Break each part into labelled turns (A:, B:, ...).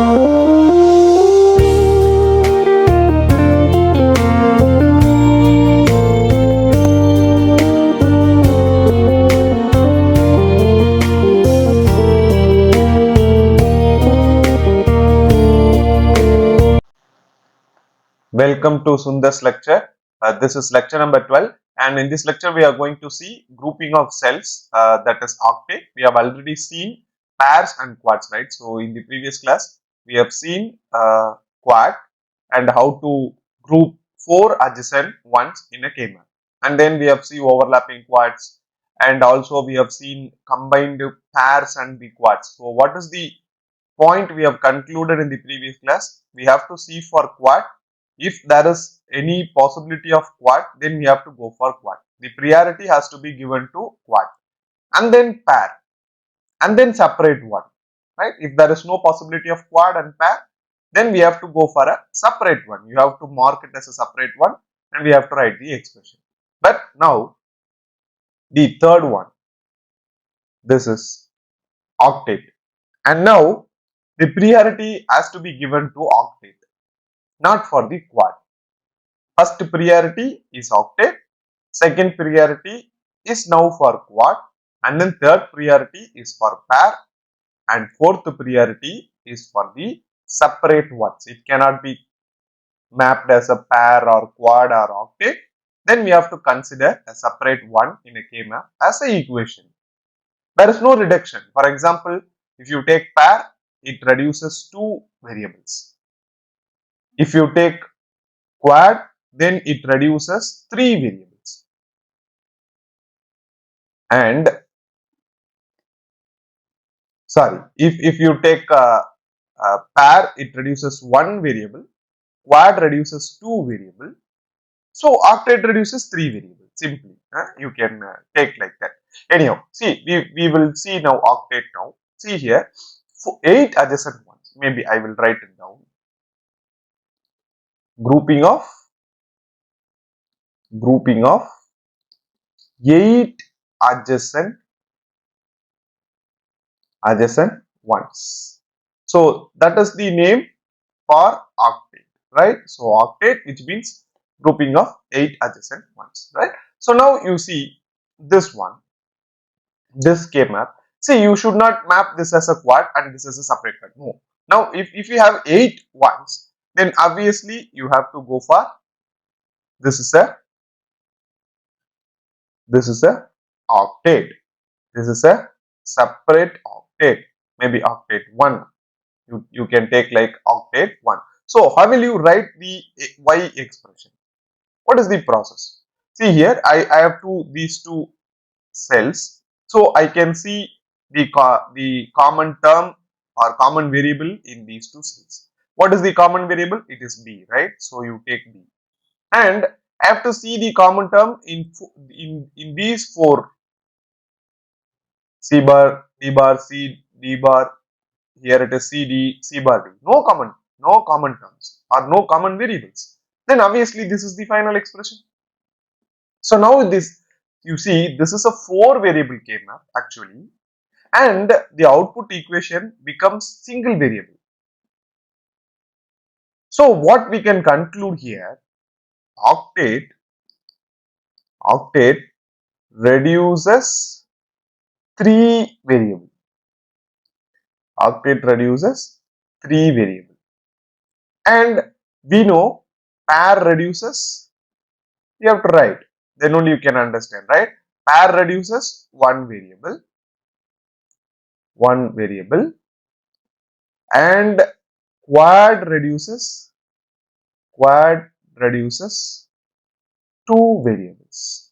A: Welcome to Sundar's lecture. This is lecture number 12, and in this lecture we are going to see grouping of cells, that is octet. We have already seen pairs and quads, right? So in the previous class we have seen quad and how to group 4 adjacent ones in a K-map, and then we have seen overlapping quads, and also we have seen combined pairs and the quads. So what is the point we have concluded in the previous class? We have to see for quad. If there is any possibility of quad, then we have to go for quad. The priority has to be given to quad, and then pair, and then separate one, right? If there is no possibility of quad and pair, then we have to go for a separate one. You have to mark it as a separate one, and we have to write the expression. But now the third one, this is octet, and now the priority has to be given to octet, not for the quad. First priority is octet, second priority is now for quad, and then third priority is for pair, and fourth priority is for the separate ones. It cannot be mapped as a pair or quad or octet. Then we have to consider a separate one in a K-map as a equation. There is no reduction. For example, if you take pair, it reduces 2 variables. If you take quad, then it reduces 3 variables. And sorry, if you take a pair, it reduces 1 variable, quad reduces 2 variable, so octet reduces 3 variables. Simply, you can take like that. Anyhow, see, we will see now octet now. See here, for 8 adjacent ones, maybe I will write it down. Grouping of 8 adjacent ones. So that is the name for octet, right? So octet, which means grouping of 8 adjacent ones, right? So now you see this one, this K map. See, you should not map this as a quad and this as a separate quad. No. Now, if you have 8 ones, then obviously you have to go for this is a octet. This is a separate octet. Maybe octet 1. You can take like octet 1. So how will you write the y expression? What is the process? See here, I have these two cells, so I can see the common term or common variable in these two cells. What is the common variable? It is b, right? So you take b, and I have to see the common term in these 4, c bar, d bar, c, d bar. Here it is c, d, c bar, d. No common terms or no common variables. Then obviously this is the final expression. So now this, you see, this is a 4 variable K map actually, and the output equation becomes single variable. So what we can conclude here, octet reduces 3 variable. Octet reduces 3 variable, and we know pair reduces, you have to write, then only you can understand, right? Pair reduces one variable, and quad reduces 2 variables,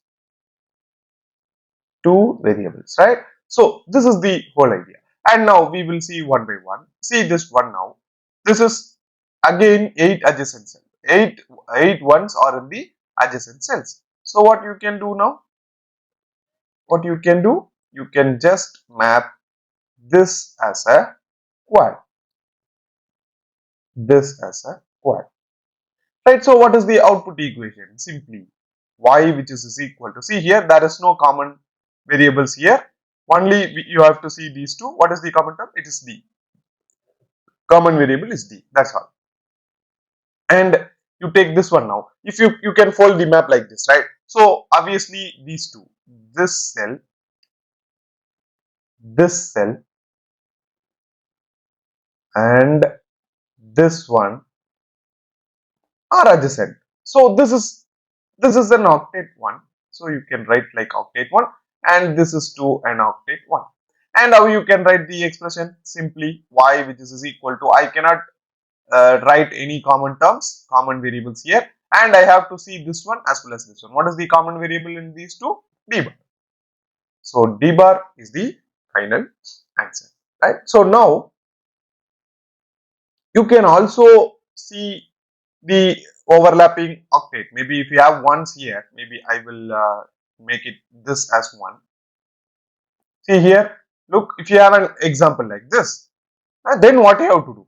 A: right? So this is the whole idea, and now we will see one by one. See this one now. This is again 8 adjacent cells. 8 ones are in the adjacent cells. So what you can do now? What you can do? You can just map this as a quad. Right, so what is the output equation? Simply y, which is equal to, see here there is no common variables here, only you have to see these two. What is the common term? It is d. Common variable is D. That's all. And you take this one now. If you can fold the map like this, right? So obviously these two, this cell, this cell, and this one are adjacent. So this is an octet one. So you can write like octet one, and this is to an octet one. And now you can write the expression simply y, which is equal to, I cannot write any common terms, common variables here, and I have to see this one as well as this one. What is the common variable in these two? D bar. So D bar is the final answer, right? So now you can also see the overlapping octet. Maybe if you have ones here, maybe I will make it this as one. See here, look, if you have an example like this, then what you have to do?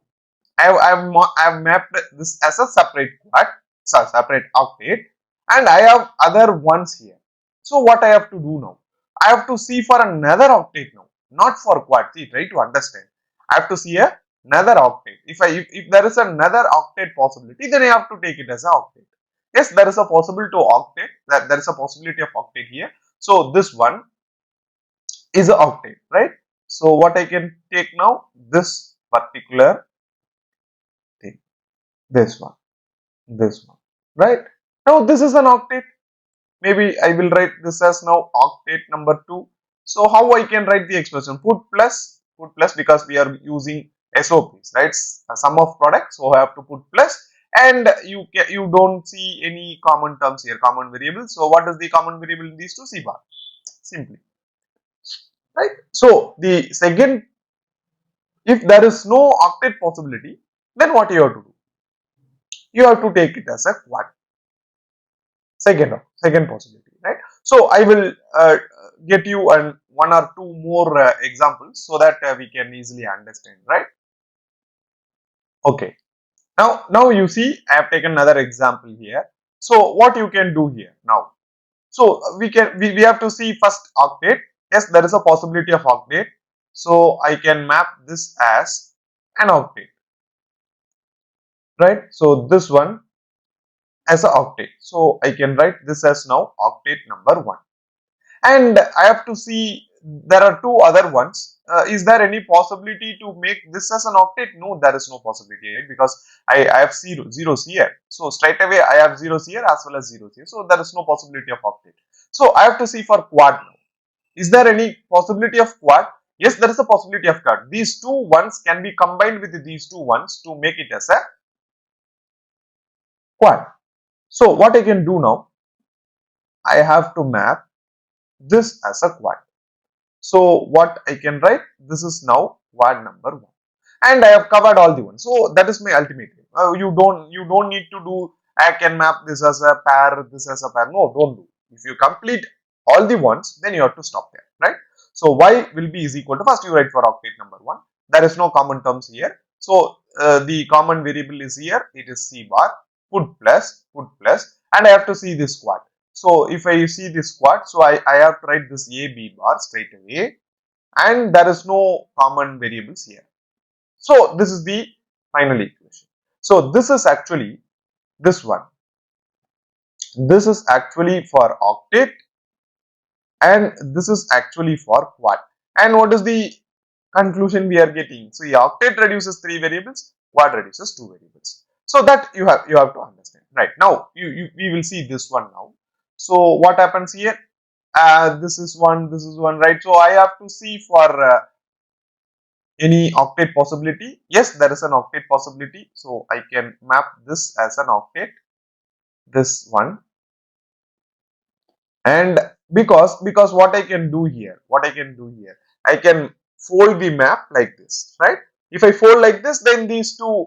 A: I've mapped this as a separate quad, separate octet, and I have other ones here. So what I have to do now? I have to see for another octet now, not for quad. See, try to understand. I have to see another octet. If there is another octet possibility, then I have to take it as an octet. Yes, there is a possibility to octet. That there is a possibility of octet here. So this one is an octet, right? So what I can take now? This particular thing. This one, right? Now this is an octet. Maybe I will write this as now octet number 2. So how I can write the expression? Put plus because we are using SOPs, right? A sum of products, so I have to put plus, and you don't see any common terms here, common variables. So what is the common variable in these two? C bar, simply, right? So the second, if there is no octet possibility, then what you have to do? You have to take it as a quad. Second possibility, right? So I will get you one or two more examples so that we can easily understand, right? Okay, now you see I have taken another example here. So what you can do here now? So we have to see first octet. Yes, there is a possibility of octet, so I can map this as an octet, right? So this one as a octet, so I can write this as now octet number 1. And I have to see there are two other ones. Is there any possibility to make this as an octet? No, there is no possibility, right? Because I have zeros here. So straight away I have zeros here as well as zeros here. So there is no possibility of octet. So I have to see for quad now. Is there any possibility of quad? Yes, there is a possibility of quad. These two ones can be combined with these two ones to make it as a quad. So what I can do now, I have to map this as a quad. So what I can write, this is now quad number 1, and I have covered all the ones. So that is my ultimate aim. You don't need to do, I can map this as a pair, this as a pair. No, don't do. If you complete all the ones, then you have to stop there, right? So y will be is equal to, first you write for octet number 1. There is no common terms here. So the common variable is here. It is C bar. Put plus, and I have to see this quad. So if I see this quad, so I have to write this A B bar straight away, and there is no common variables here. So this is the final equation. So this is actually this one. This is actually for octet, and this is actually for quad. And what is the conclusion we are getting? So the octet reduces 3 variables, quad reduces 2 variables. So that you have to understand. Right, now we will see this one now. So what happens here? This is one, right? So I have to see for any octet possibility. Yes, there is an octet possibility. So I can map this as an octet, this one. And because what I can do here, I can fold the map like this, right? If I fold like this, then these two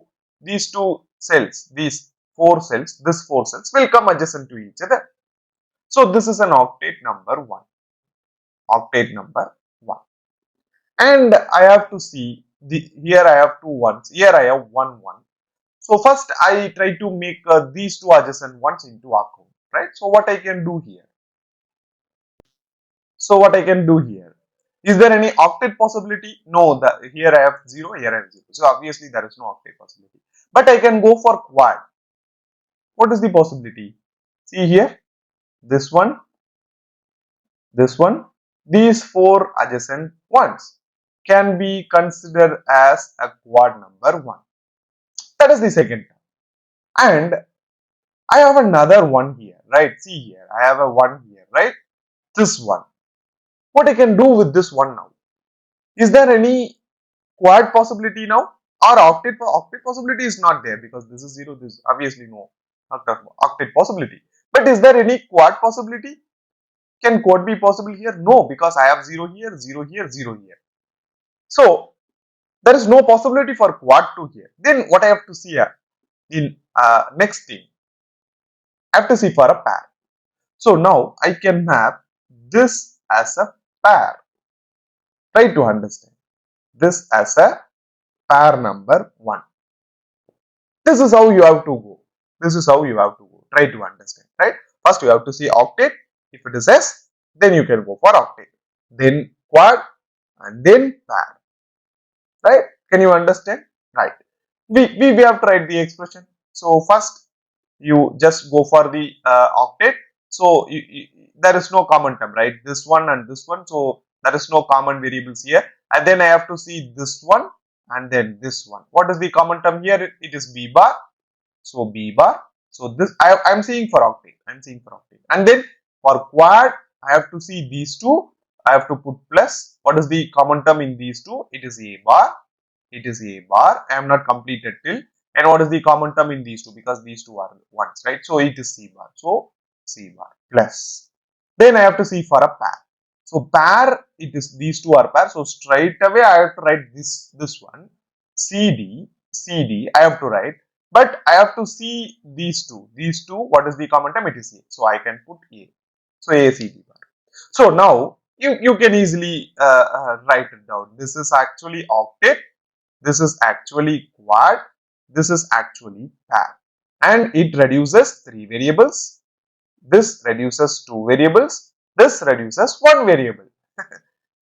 A: cells, these four cells, this four cells will come adjacent to each other. So this is an octet number 1. Octet number 1. And I have to see here I have two ones, here I have one. So first I try to make these two adjacent ones into account, right? So what I can do here? Is there any octet possibility? No, here I have 0, here I have 0. So obviously there is no octet possibility. But I can go for quad. What is the possibility? See here, this one, this one, these four adjacent ones can be considered as a quad number 1. That is the second term. And I have another one here, right? See here, I have a 1 here, right? This one. What I can do with this one now? Is there any quad possibility now? Or octet possibility is not there because this is 0, this is obviously no octet possibility. But is there any quad possibility? Can quad be possible here? No, because I have 0 here, 0 here, 0 here. So there is no possibility for quad 2 here. Then what I have to see here in next thing, I have to see for a pair. So now I can map this as a pair. Try to understand this as a pair number 1. This is how you have to go. This is how you have to go. Try to understand, right? First you have to see octet. If it is S, then you can go for octet. Then quad and then pair. Right? Can you understand? Right. We have to write the expression. So first you just go for the octet. So there is no common term, right? This one and this one. So there is no common variables here. And then I have to see this one and then this one. What is the common term here? It is B bar. So B bar. So this I am seeing for octet. I am seeing for octet. And then for quad, I have to see these two. I have to put plus. What is the common term in these two? It is A bar. It is A bar. I am not completed till. And what is the common term in these two? Because these two are ones, right? So it is C bar. So C bar plus. Then I have to see for a pair. So pair, it is these two are pair. So straight away I have to write this one. CD, I have to write. But I have to see these two. These two, what is the common term? It is A. So I can put A. So ACD bar. So now you can easily write it down. This is actually octet. This is actually quad. This is actually pair. And it reduces 3 variables. This reduces 2 variables. This reduces 1 variable.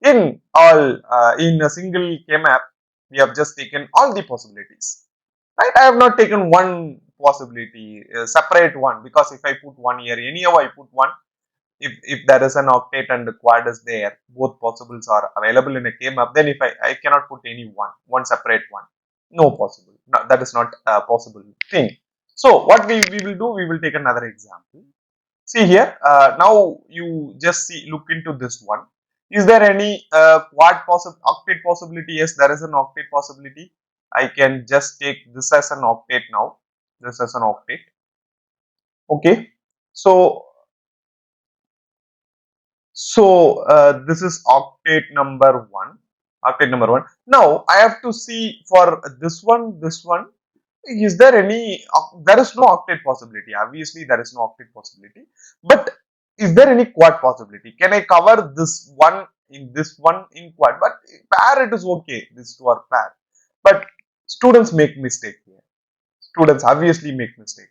A: In in a single K-map, we have just taken all the possibilities. Right? I have not taken one possibility, separate one, because if I put one here, anyhow I put one. If there is an octet and the quad is there, both possibles are available in a K-map, then if I cannot put any one separate one. No possible. No, that is not a possible thing. So what we will do, we will take another example. See here, now you just look into this one. Is there any octet possibility? Yes, there is an octet possibility. I can just take this as an octet now. This as an octet. Okay. So this is octet number 1. Octet number 1. Now I have to see for this one. Is there any? There is no octet possibility. Obviously, there is no octet possibility. But is there any quad possibility? Can I cover this one in quad? But pair it is okay. These two are pair. But students make mistake here. Students obviously make mistake.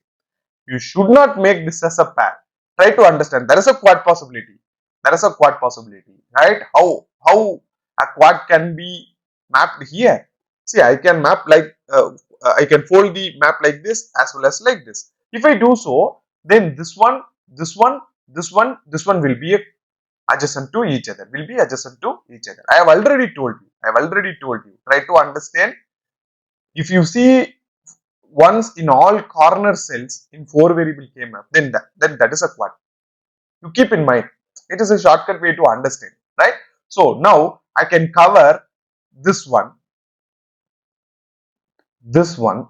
A: You should not make this as a pair. Try to understand. There is a quad possibility. There is a quad possibility, right? How a quad can be mapped here? See, I can map like I can fold the map like this as well as like this. If I do so, then this one, this one, this one, this one will be adjacent to each other. Will be adjacent to each other. I have already told you. I have already told you. Try to understand. If you see once in all corner cells in 4 variable K-map, then that is a quad. You keep in mind, it is a shortcut way to understand, right? So now I can cover this one, this one,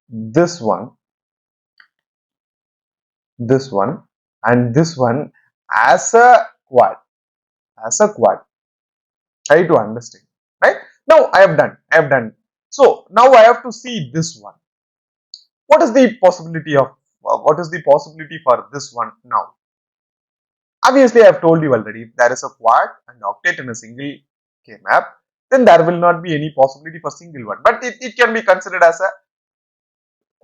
A: this one, this one, and this one as a quad, as a quad. Try to understand, right? Now I have done, So now I have to see this one. What is the possibility of what is the possibility for this one now? Obviously, I have told you already, if there is a quad and octet in a single K-map, then there will not be any possibility for single one. But it can be considered as a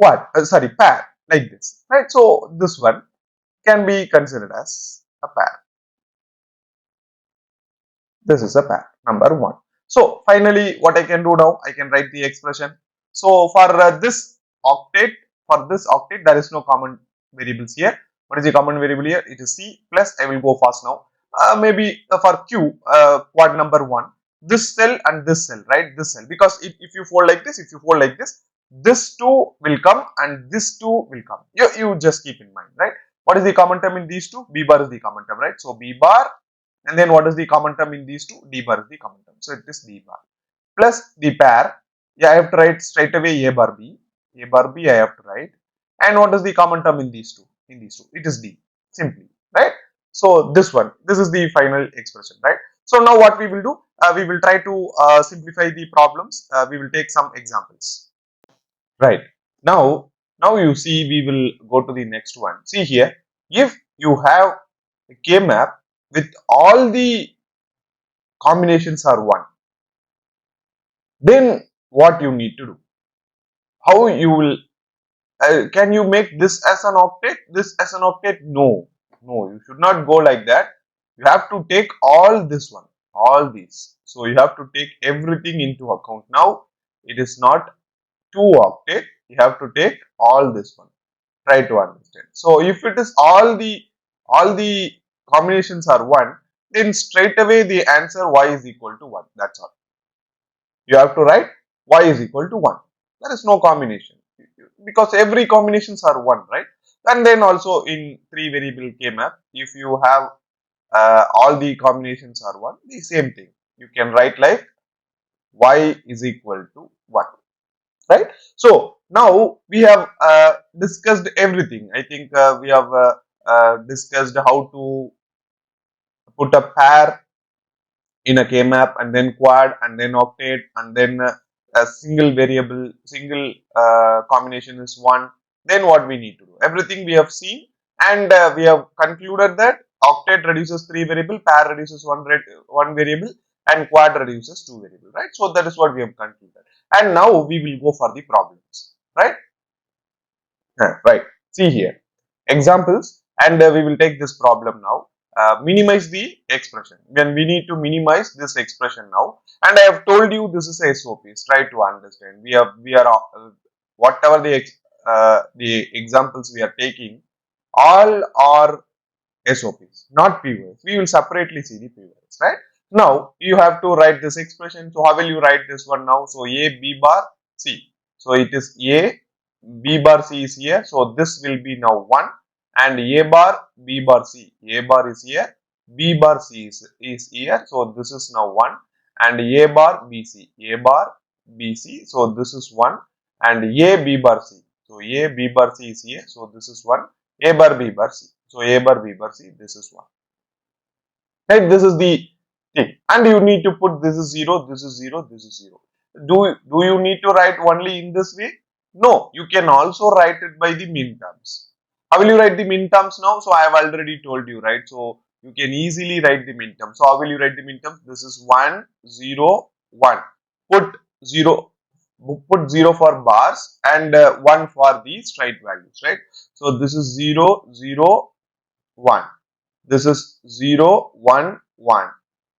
A: pair, like this, right? So this one can be considered as a pair. This is a pair, number 1. So finally, what I can do now, I can write the expression. So for this octet, there is no common variables here. What is the common variable here? It is C plus, I will go fast now. Maybe for Q, quad number 1, this cell and this cell, right? This cell, because if you fold like this, if you fold like this 2 will come and this 2 will come. You just keep in mind, right? What is the common term in these two? B bar is the common term, right? So B bar, and then what is the common term in these two? D bar is the common term. So it is D bar plus the pair. Yeah, I have to write straight away A bar B. A bar B I have to write. And what is the common term in these two? In these two, it is D. Simply, right? So this one, this is the final expression, right? So now what we will do? We will try to simplify the problems. We will take some examples. Right. Now you see we will go to the next one. See here, if you have a K map with all the combinations are 1, then what you need to do? How you will, can you make this as an octet, this as an octet? No, you should not go like that. You have to take all this one, all these. So you have to take everything into account. Now it is not 2 octet, you have to take all this one. Try to understand. So if it is all the combinations are 1, then straight away the answer y is equal to 1. That's all. You have to write y is equal to 1. There is no combination because every combinations are 1, right? And then also in 3 variable K map, if you have all the combinations are 1, the same thing. You can write like y is equal to 1, right? So now we have discussed everything. I think we have discussed how to put a pair in a K map, and then quad, and then octet, and then a single variable, single combination is 1. Then what we need to do? Everything we have seen, and we have concluded that octet reduces 3 variable, pair reduces 1 variable, and quad reduces 2 variable, right? So that is what we have concluded. And now we will go for the problems, right? Right. See here, examples, and we will take this problem now. Minimize the expression. Then we need to minimize this expression now. And I have told you this is a SOPs. Try to understand. We are whatever the examples we are taking, all are SOPs, not POS. We will separately see the POS, right? Now you have to write this expression. So how will you write this one now? So A B bar C. So it is A B bar C is here. So this will be now 1, and A bar B bar C. A bar is here. B bar C is here. So this is now 1, and A bar B C. A bar B C. So this is 1, and A B bar C. So A B bar C is here. So this is 1. A bar B bar C. So A bar B bar C, this is 1. Right, this is the thing. And you need to put this is 0, this is 0, this is 0. Do you need to write only in this way? No, you can also write it by the min terms. How will you write the min terms now? So I have already told you, right? So you can easily write the min terms. So how will you write the min terms? This is 1, 0, 1. Put 0, put 0 for bars, and 1 for the straight values, right? So this is 0, 0, 1. This is 0, 1, 1.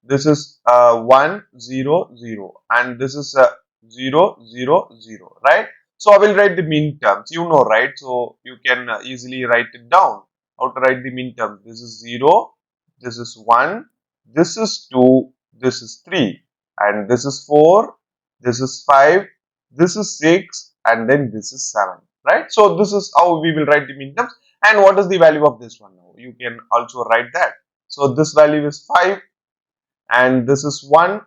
A: This is 1, 0, 0. And this is 0, 0, 0. Right? So I will write the min terms. You know, right? So you can easily write it down. How to write the min terms? This is 0. This is 1. This is 2. This is 3. And this is 4. This is 5. This is 6. And then this is 7. Right? So this is how we will write the min terms. And what is the value of this one now? You can also write that. So this value is 5, and this is 1,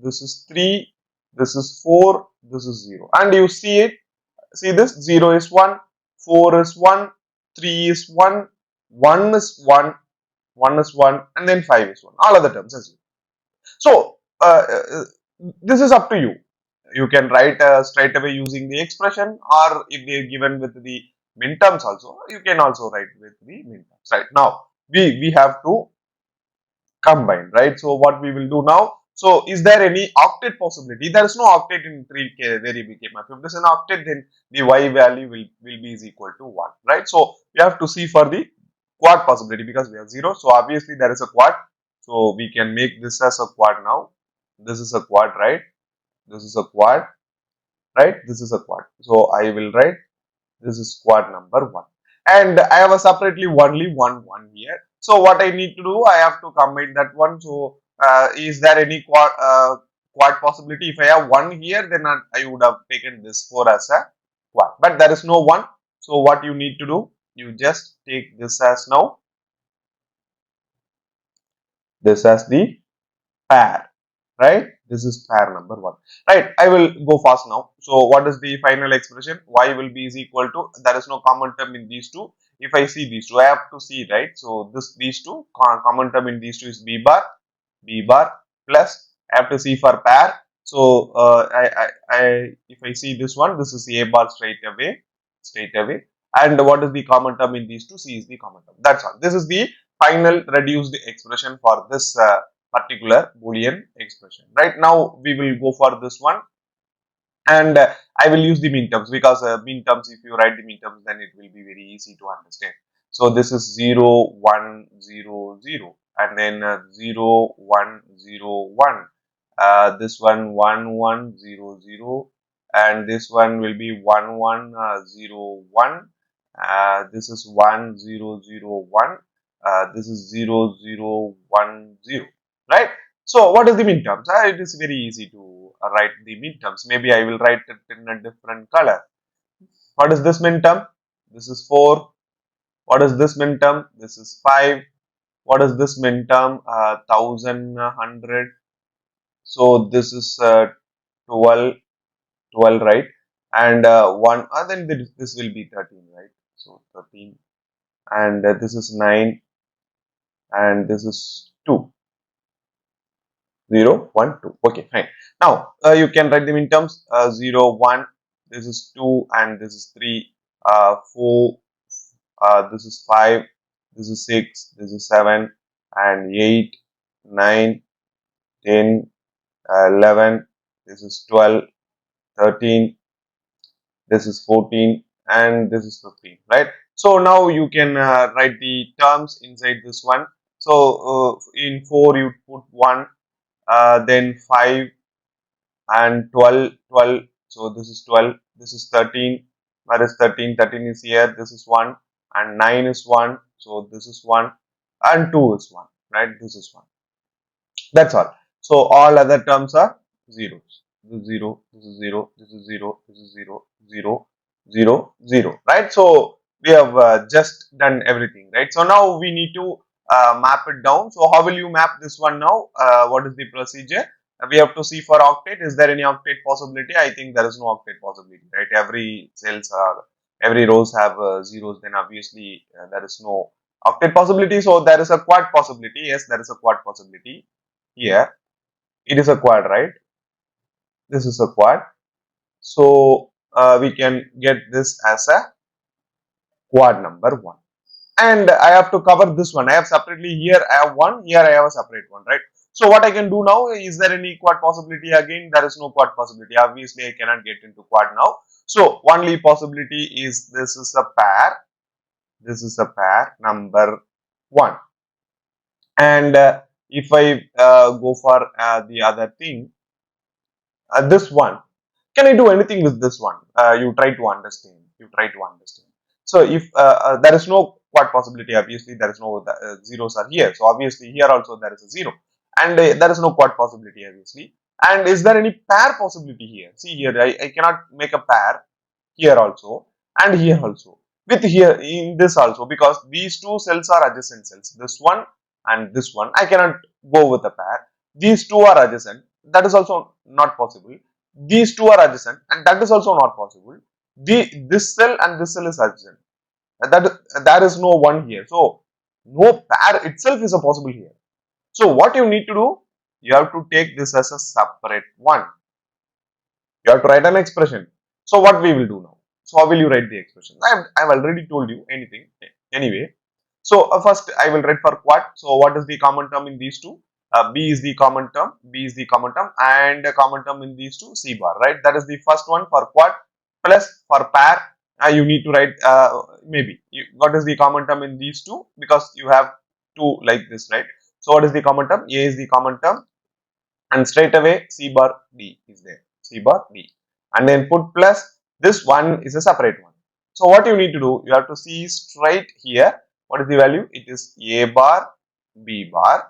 A: this is 3, this is 4, this is 0. And you see it, see this, 0 is 1, 4 is 1, 3 is 1, 1 is 1, 1 is 1, and then 5 is 1. All other terms as well. So this is up to you. You can write straight away using the expression, or if they are given with the min terms also, you can also write with the min terms. Right, now we have to combine, right? So what we will do now, so is there any octet possibility? There is no octet in 3K variable K map. If there is an octet, then the y value will be is equal to 1, right? So we have to see for the quad possibility, because we have 0, so obviously there is a quad. So we can make this as a quad now. This is a quad, right? This is a quad, right? This is a quad. So I will write this is quad number 1. And I have a separately only one here. So what I need to do, I have to combine that one. So is there any quad possibility? If I have 1 here, then I would have taken this 4 as a quad. But there is no 1. So what you need to do, you just take this as now, this as the pair, right? This is pair number 1, right? I will go fast now. So what is the final expression? Y will be is equal to, there is no common term in these two. If I see these two, I have to see, right? So these two common term in these two is b bar plus, I have to see for pair. So if I see this one, this is a bar straight away. And what is the common term in these two? C is the common term. That's all. This is the final reduced expression for this particular Boolean expression. Right now, we will go for this one, and I will use the min terms, because min terms, if you write the min terms, then it will be very easy to understand. So this is 0, 1, 0, 0, and then 0, 1, 0, 1. This one 1, 1, 0, 0, and this one will be 1, 1, 0, 1. This is 1, 0, 0, 1. This is 0, 0, 1, 0. Right? So what is the min terms? It is very easy to write the min terms. Maybe I will write it in a different color. What is this min term? This is 4. What is this min term? This is 5. What is this min term? 1100. So this is 12, 12, right? And 1, then this will be 13, right? So 13, and this is 9, and this is 2. 0, 1, 2. Okay, fine. Now you can write them in terms 0, 1, this is 2, and this is 3, 4, this is 5, this is 6, this is 7, and 8, 9, 10, 11, this is 12, 13, this is 14, and this is 15, right? So now you can write the terms inside this one. So in 4 you put 1, then 5 and 12, 12. So this is 12, this is 13. Where is 13? 13 is here. This is 1, and 9 is 1. So this is 1, and 2 is 1, right? This is 1. That's all. So all other terms are zeros. This is 0, this is 0, this is 0, this is 0, 0, 0, 0, right? So we have just done everything, right? So now we need to map it down. So how will you map this one now? What is the procedure? We have to see for octet. Is there any octet possibility? I think there is no octet possibility, right? Every rows have zeros. Then obviously there is no octet possibility. So there is a quad possibility. Yes, there is a quad possibility here. It is a quad, right? This is a quad. So we can get this as a quad number 1. And I have to cover this one. I have separately here, I have 1, here I have a separate one, right? So what I can do now, is there any quad possibility? Again, there is no quad possibility. Obviously, I cannot get into quad now. So only possibility is this is a pair. This is a pair number 1. And if I go for the other thing, this one, can I do anything with this one? You try to understand. So if there is no quad possibility, obviously there is no zeros are here. So obviously here also there is a 0, and there is no quad possibility obviously. And is there any pair possibility here? See here, I cannot make a pair here also and here also, with here in this also, because these two cells are adjacent cells. This one and this one, I cannot go with a pair. These two are adjacent. That is also not possible. These two are adjacent, and that is also not possible. This cell and this cell is adjacent. There is no one here. So no pair itself is a possible here. So what you need to do, you have to take this as a separate one. You have to write an expression. So what we will do now? So how will you write the expression? I've already told you anything. Anyway, so first I will write for quad. So what is the common term in these two? B is the common term. B is the common term, and the common term in these two, C bar. Right? That is the first one for quad. Plus for pair, you need to write what is the common term in these two, because you have two like this, right? So what is the common term? A is the common term, and straight away C bar D is there. C bar D, and then put plus this one is a separate one. So what you need to do, you have to see straight here. What is the value? It is A bar, B bar,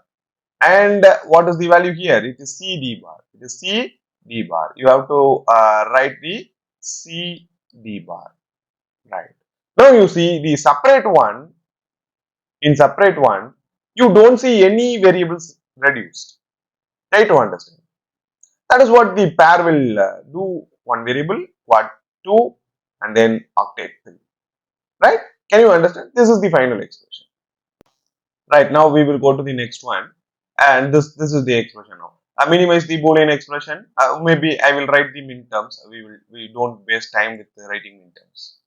A: and what is the value here? It is C D bar. It is C D bar. You have to write the C D bar. Right. Now you see the separate one. In separate one, you don't see any variables reduced. Try to understand. That is what the pair will do. One variable, quad 2, and then octet 3. Right? Can you understand? This is the final expression. Right, now we will go to the next one, and this is the expression now. Minimize the Boolean expression. Maybe I will write the min terms. We don't waste time with writing min terms.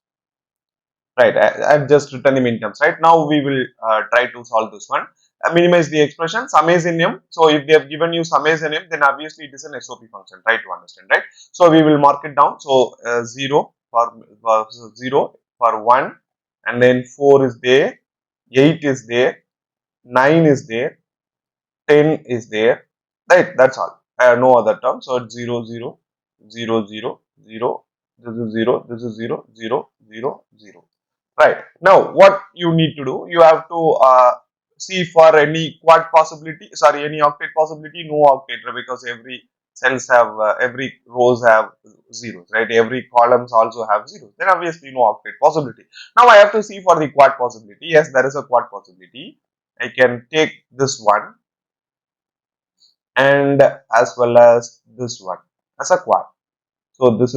A: Right, I've just written the min terms. Right, now we will try to solve this one. Minimize the expression, sum is in m. So if they have given you sum is in m, then obviously it is an SOP function. Try to understand, right? So we will mark it down. So 0 for 0 for 1, and then 4 is there, 8 is there, 9 is there, 10 is there, right? That's all. No other term. So it's 0, 0, 0, 0, 0, this is 0, this is 0, 0, 0, 0. Right. Now, what you need to do, you have to see for any quad possibility, sorry, any octet possibility, no octet, because every cells have, every rows have zeros, right? Every columns also have zeros. Then obviously no octet possibility. Now I have to see for the quad possibility. Yes, there is a quad possibility. I can take this one and as well as this one as a quad. So this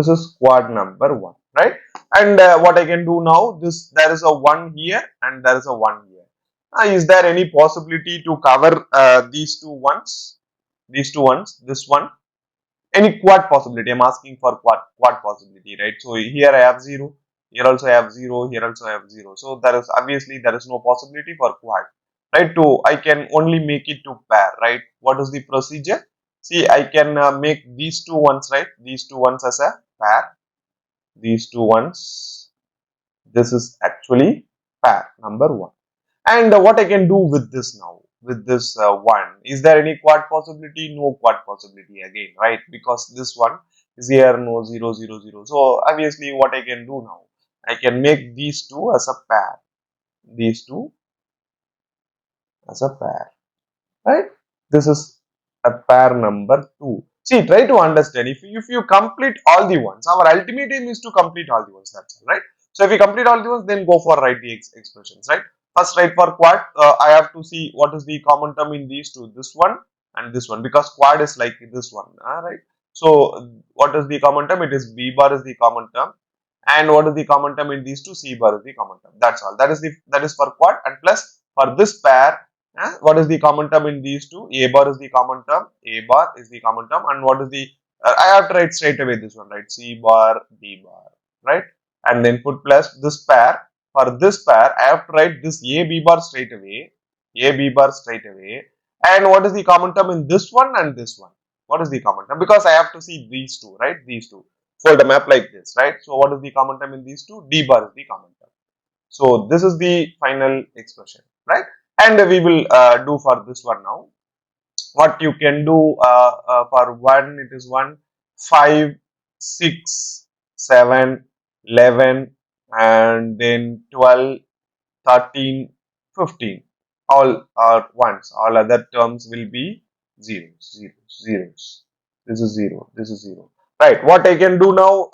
A: is quad number 1, right? And what I can do now, there is a 1 here and there is a 1 here. Is there any possibility to cover these two ones? These two ones, this one, any quad possibility? I'm asking for quad possibility, right? So here I have 0, here also I have 0, here also I have 0. So there is obviously there is no possibility for quad, right? To I can only make it to pair, right? What is the procedure? See, I can make these two ones, right? These two ones as a pair. These two ones. This is actually pair number 1. And what I can do with this now, with this 1, is there any quad possibility? No quad possibility again, right? Because this one is here, no 0, 0, 0. So obviously what I can do now, I can make these two as a pair, these two as a pair, right? This is a pair number 2. See, try to understand, if you complete all the ones, our ultimate aim is to complete all the ones, that's all, right? So if you complete all the ones, then go for write the expressions, right? First, write for quad. I have to see what is the common term in these two, this one and this one, because quad is like this one, right? So what is the common term? It is B bar is the common term, and what is the common term in these two? C bar is the common term. That's all. That is for quad, and plus for this pair, what is the common term in these two? A bar is the common term. A bar is the common term, and what is the? I have to write straight away this one, right? C bar, D bar, right? And then put plus this pair. For this pair, I have to write this A B bar straight away. A B bar straight away. And what is the common term in this one and this one? What is the common term? Because I have to see these two, right? These two. Fold a map like this, right? So what is the common term in these two? D bar is the common term. So this is the final expression, right? And we will do for this one now. What you can do for 1, it is 1, 5, 6, 7, 11, and then 12, 13, 15. All are ones. All other terms will be zeros, zeros, zeros. This is 0. This is 0. Right. What I can do now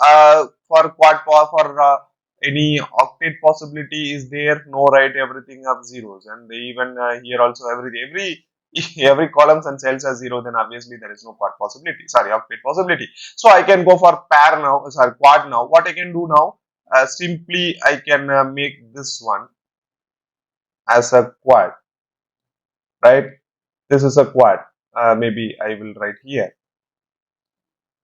A: for quad for any octet possibility is there? No, right? Everything of zeros, and even here also every columns and cells are 0. Then obviously there is no quad possibility. Sorry, octet possibility. So I can go for pair now. Sorry, quad now. What I can do now? Simply I can make this one as a quad, right? This is a quad. Maybe I will write here.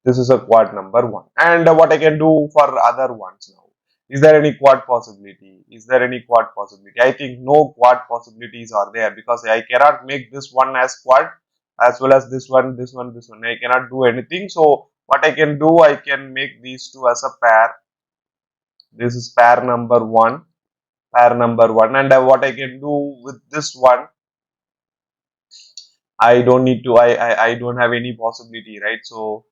A: This is a quad number 1. And what I can do for other ones now? Is there any quad possibility? Is there any quad possibility? I think no quad possibilities are there, because I cannot make this one as quad as well as this one, this one, this one. I cannot do anything. So what I can do, I can make these two as a pair. This is pair number 1. pair number 1, and what I can do with this one, I don't need to, I don't have any possibility, right? So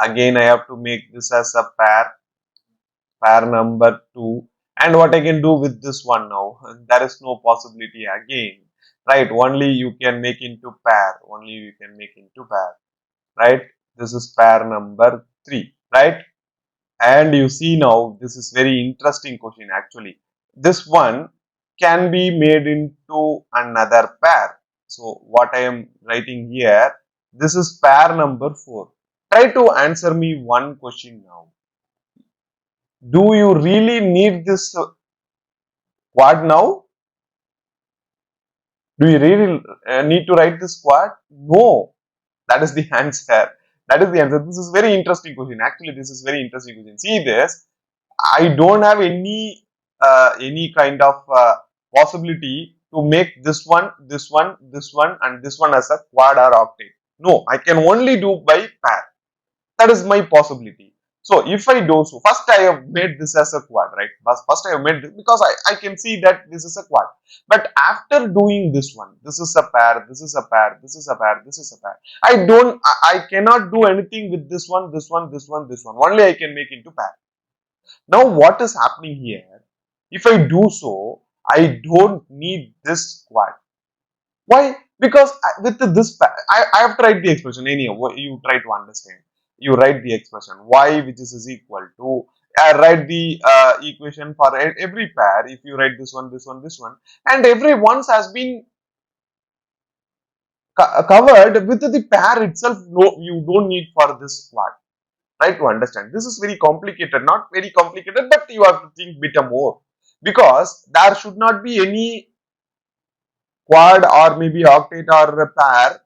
A: again I have to make this as a pair number 2, and what I can do with this one now, there is no possibility again, right? Only you can make into pair, only you can make into pair, right? This is pair number 3, right? And you see now, this is very interesting question actually. This one can be made into another pair. So what I am writing here, this is pair number 4. Try to answer me one question now. Do you really need this quad now? Do you really need to write this quad? No. That is the answer. That is the answer. This is very interesting question. Actually, this is very interesting question. See this. I don't have any kind of possibility to make this one, this one, this one, and this one as a quad or octet. No, I can only do by pair. That is my possibility. So if I do so, first I have made this as a quad, right? First I have made this because I can see that this is a quad. But after doing this one, this is a pair, this is a pair, this is a pair, this is a pair. I cannot do anything with this one, this one, this one, this one. Only I can make into pair. Now what is happening here? If I do so, I don't need this quad. Why? Because with this, I have to write the expression anyhow. You try to understand. You write the expression y, which is equal to, write the equation for every pair. If you write this one, this one, this one, and every once has been covered with the pair itself. No, you don't need for this part. Try to understand. This is very complicated, not very complicated, but you have to think bit more, because there should not be any quad or maybe octet or a pair.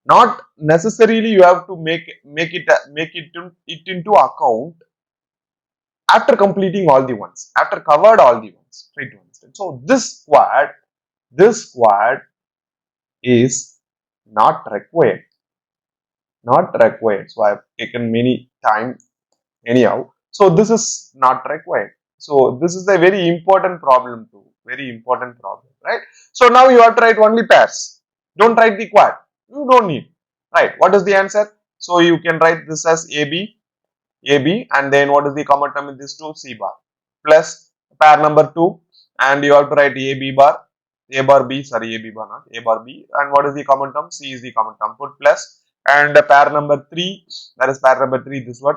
A: Not necessarily you have to make it into account after completing all the ones, after covered all the ones. Try to understand. So this quad is not required, not required. So I have taken many time anyhow. So this is not required. So this is a very important problem too. Very important problem, right? So now you have to write only pairs. Don't write the quad. You don't need. Right. What is the answer? So you can write this as AB, and then what is the common term in this two? C bar plus pair number 2, and you have to write A bar B, sorry, AB bar not A bar B, and what is the common term? C is the common term. Put plus, and pair number 3, that is pair number 3, this one,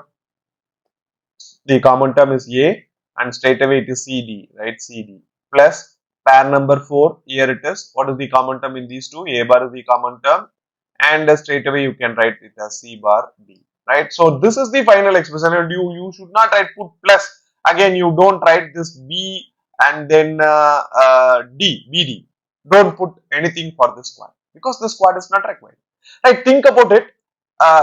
A: the common term is A, and straight away it is CD, right? CD plus pair number 4, here it is. What is the common term in these two? A bar is the common term, and straight away you can write it as C bar B, right? So this is the final expression, and you should not write put plus. Again, you don't write this B and then BD. Don't put anything for this quad, because this quad is not required. Right? Think about it.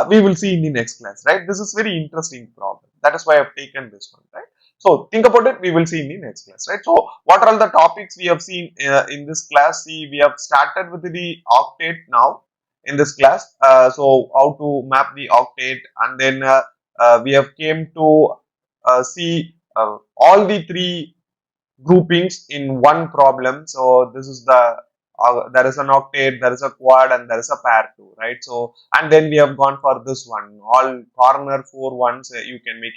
A: We will see in the next class, right? This is very interesting problem. That is why I have taken this one, right? So think about it. We will see in the next class, right? So what are all the topics we have seen in this class? See, we have started with the octet now in this class. So how to map the octet, and then we have came to see all the three groupings in one problem. So this is the there is an octet, there is a quad, and there is a pair too, right? So and then we have gone for this one, all corner 4 ones, you can make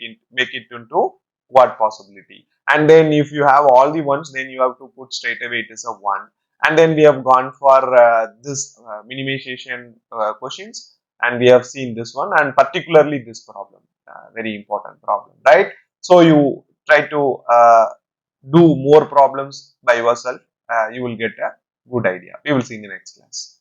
A: it into quad possibility. And then if you have all the ones, then you have to put straight away it is a 1. And then we have gone for this minimization questions, and we have seen this one, and particularly this problem, very important problem, right? So you try to do more problems by yourself, you will get a good idea. We will see in the next class.